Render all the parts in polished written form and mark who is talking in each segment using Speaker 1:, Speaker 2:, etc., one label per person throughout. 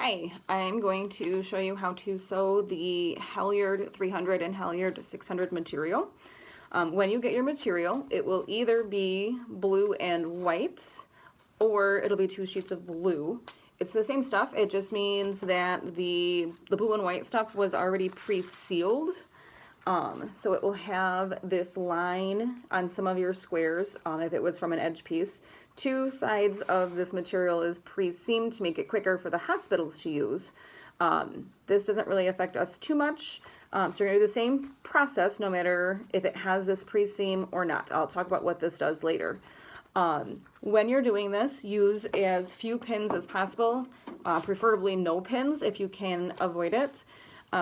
Speaker 1: Hi, I'm going to show you how to sew the Halyard 300 and Halyard 600 material. When you get your material, it will either be blue and white or it'll be 2 sheets of blue. It's the same stuff, it just means that the blue and white stuff was already pre-sealed. So it will have this line on some of your squares, if it was from an edge piece. 2 sides of this material is pre-seamed to make it quicker for the hospitals to use. This doesn't really affect us too much, so you're going to do the same process no matter if it has this pre-seam or not. I'll talk about what this does later. When you're doing this, use as few pins as possible, preferably no pins if you can avoid it.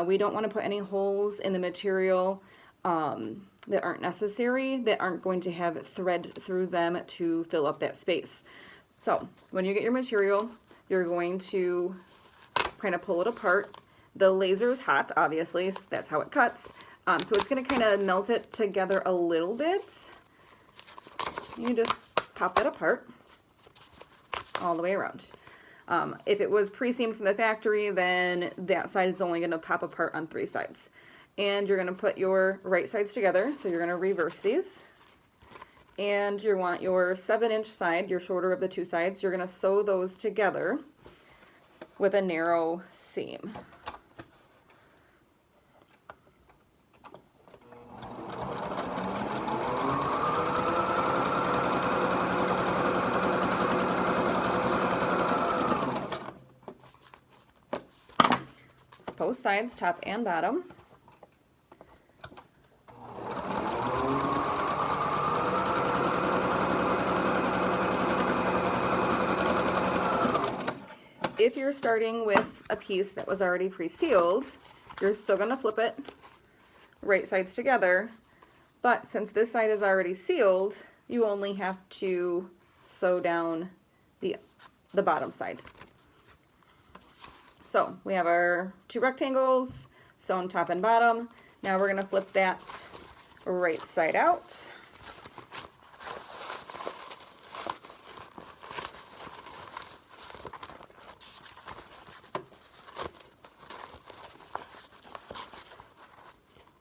Speaker 1: We don't want to put any holes in the material that aren't necessary, that aren't going to have thread through them to fill up that space. So when you get your material, you're going to kind of pull it apart. The laser is hot, obviously, so that's how it cuts. So it's going to kind of melt it together a little bit. You just pop that apart all the way around. If it was pre-seamed from the factory, then that side is only going to pop apart on 3 sides. And you're going to put your right sides together, so you're going to reverse these. And you want your 7-inch side, your shorter of the 2 sides, you're going to sew those together with a narrow seam. Both sides, top and bottom. If you're starting with a piece that was already pre-sealed, you're still going to flip it right sides together, but since this side is already sealed, you only have to sew down the bottom side. So we have our 2 rectangles sewn top and bottom. Now we're going to flip that right side out.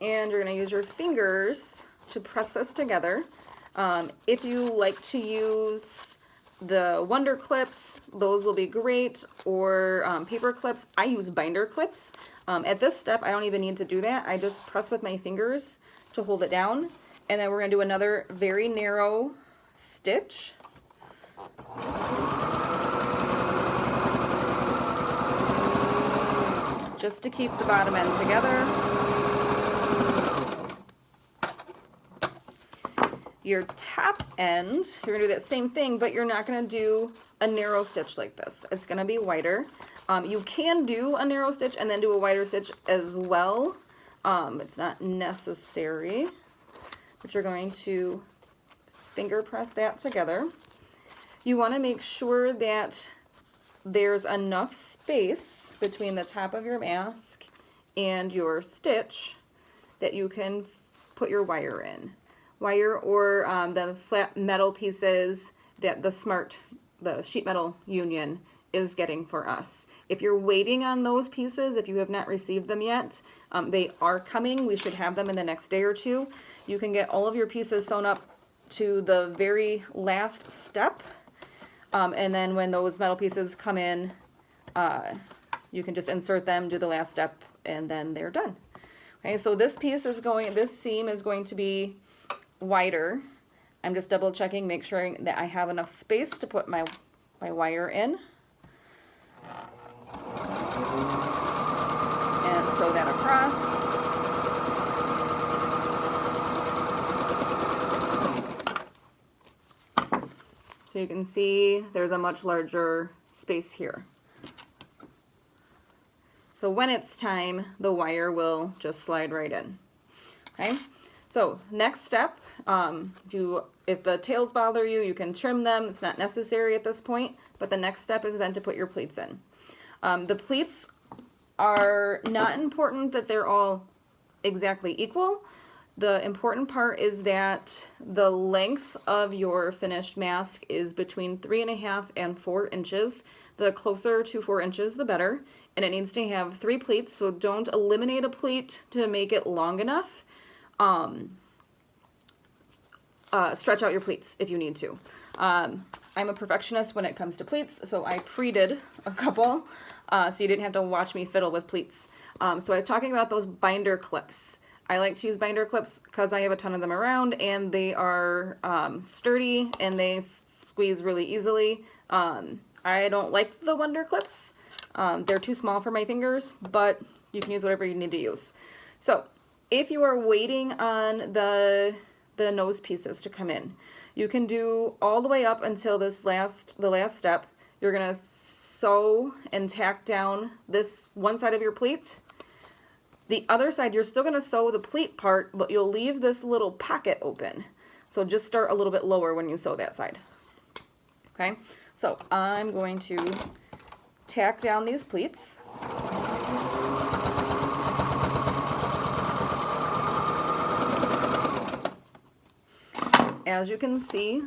Speaker 1: And you're going to use your fingers to press this together. If you like to use the Wonder clips, those will be great, or paper clips. I use binder clips. At this step, I don't even need to do that. I just press with my fingers to hold it down, and then we're going to do another very narrow stitch. Just to keep the bottom end together. Your top end, you're gonna do that same thing, but you're not gonna do a narrow stitch like this. It's gonna be wider. You can do a narrow stitch and then do a wider stitch as well. It's not necessary, but you're going to finger press that together. You wanna make sure that there's enough space between the top of your mask and your stitch that you can put your wire in. Wire or the flat metal pieces that the sheet metal union is getting for us. If you're waiting on those pieces, if you have not received them yet, they are coming. We should have them in the next day or 2. You can get all of your pieces sewn up to the very last step, and then when those metal pieces come in, you can just insert them, do the last step, and then they're done. Okay, so this seam is going to be wider. I'm just double checking, make sure that I have enough space to put my wire in. And sew that across. So you can see there's a much larger space here. So when it's time, the wire will just slide right in. Okay? So next step, if the tails bother you, you can trim them. It's not necessary at this point, but the next step is then to put your pleats in. The pleats are not important that they're all exactly equal. The important part is that the length of your finished mask is between 3.5 and 4 inches. The closer to 4 inches, the better. And it needs to have 3 pleats, so don't eliminate a pleat to make it long enough. Stretch out your pleats if you need to. I'm a perfectionist when it comes to pleats, so I pre-did a couple, so you didn't have to watch me fiddle with pleats. So I was talking about those binder clips. I like to use binder clips because I have a ton of them around, and they are sturdy and they squeeze really easily. I don't like the Wonder clips. They're too small for my fingers, but you can use whatever you need to use. So if you are waiting on the nose pieces to come in, you can do all the way up until the last step. You're gonna sew and tack down this one side of your pleat. The other side, you're still gonna sew the pleat part, but you'll leave this little pocket open. So just start a little bit lower when you sew that side. Okay, so I'm going to tack down these pleats. As you can see,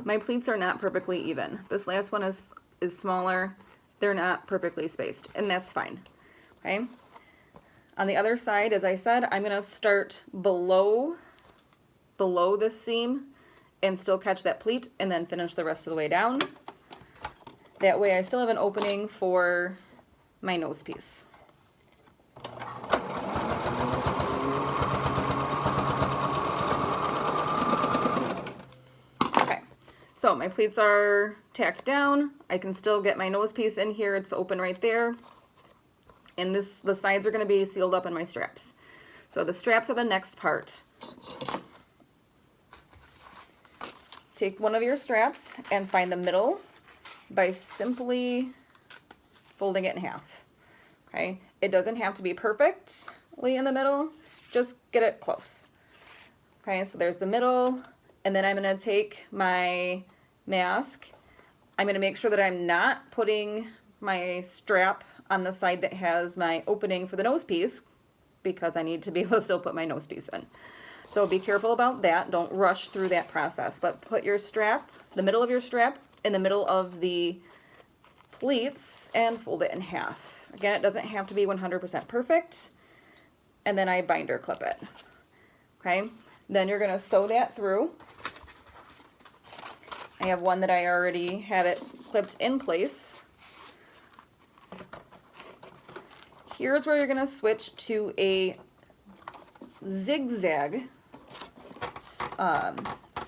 Speaker 1: my pleats are not perfectly even. This last one is smaller. They're not perfectly spaced, and that's fine. Okay. On the other side, as I said, I'm gonna start below this seam and still catch that pleat and then finish the rest of the way down. That way I still have an opening for my nose piece. Okay, so my pleats are tacked down. I can still get my nose piece in here. It's open right there. And the sides are going to be sealed up in my straps. So the straps are the next part. Take one of your straps and find the middle by simply folding it in half. Okay, it doesn't have to be perfectly in the middle, just get it close. Okay, so there's the middle, and then I'm going to take my mask. I'm going to make sure that I'm not putting my strap on the side that has my opening for the nose piece, because I need to be able to still put my nose piece in. So be careful about that. Don't rush through that process, but put your strap, the middle of your strap, in the middle of the pleats and fold it in half. Again, it doesn't have to be 100% perfect. And then I binder clip it. Okay, then you're gonna sew that through. I have one that I already have it clipped in place. Here's where you're going to switch to a zigzag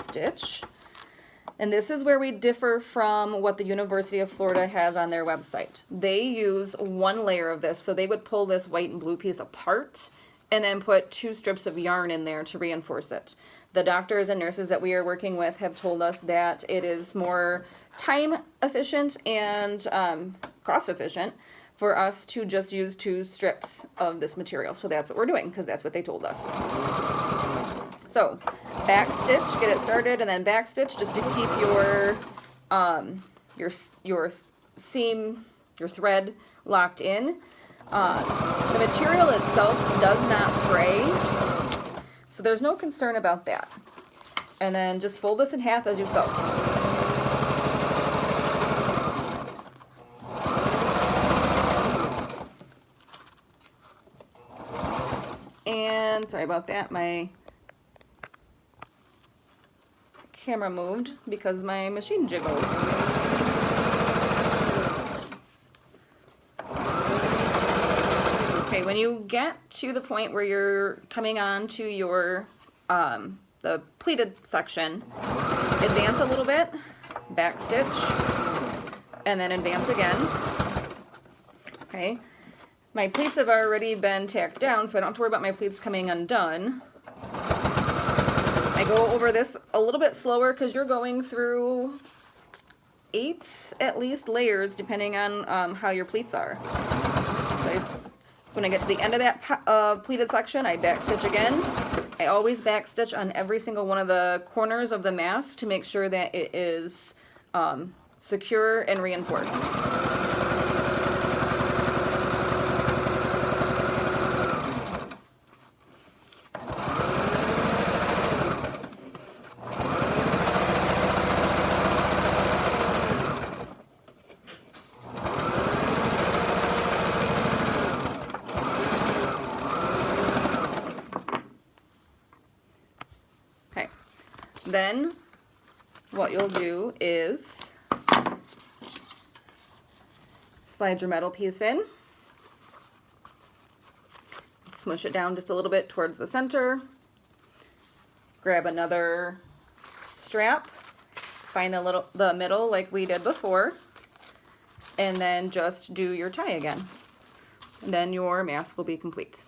Speaker 1: stitch. And this is where we differ from what the University of Florida has on their website. They use one layer of this, so they would pull this white and blue piece apart and then put 2 strips of yarn in there to reinforce it. The doctors and nurses that we are working with have told us that it is more time efficient and cost efficient for us to just use 2 strips of this material. So that's what we're doing, because that's what they told us. So back stitch, get it started, and then back stitch just to keep your seam, your thread locked in. The material itself does not fray, so there's no concern about that. And then just fold this in half as you sew. And sorry about that, my camera moved because my machine jiggles. Okay, when you get to the point where you're coming on to your the pleated section, advance a little bit, back stitch, and then advance again. Okay. My pleats have already been tacked down, so I don't have to worry about my pleats coming undone. I go over this a little bit slower because you're going through 8 at least layers depending on how your pleats are. So when I get to the end of that pleated section, I backstitch again. I always backstitch on every single one of the corners of the mask to make sure that it is secure and reinforced. Then what you'll do is slide your metal piece in, smush it down just a little bit towards the center, grab another strap, find the middle like we did before, and then just do your tie again. And then your mask will be complete.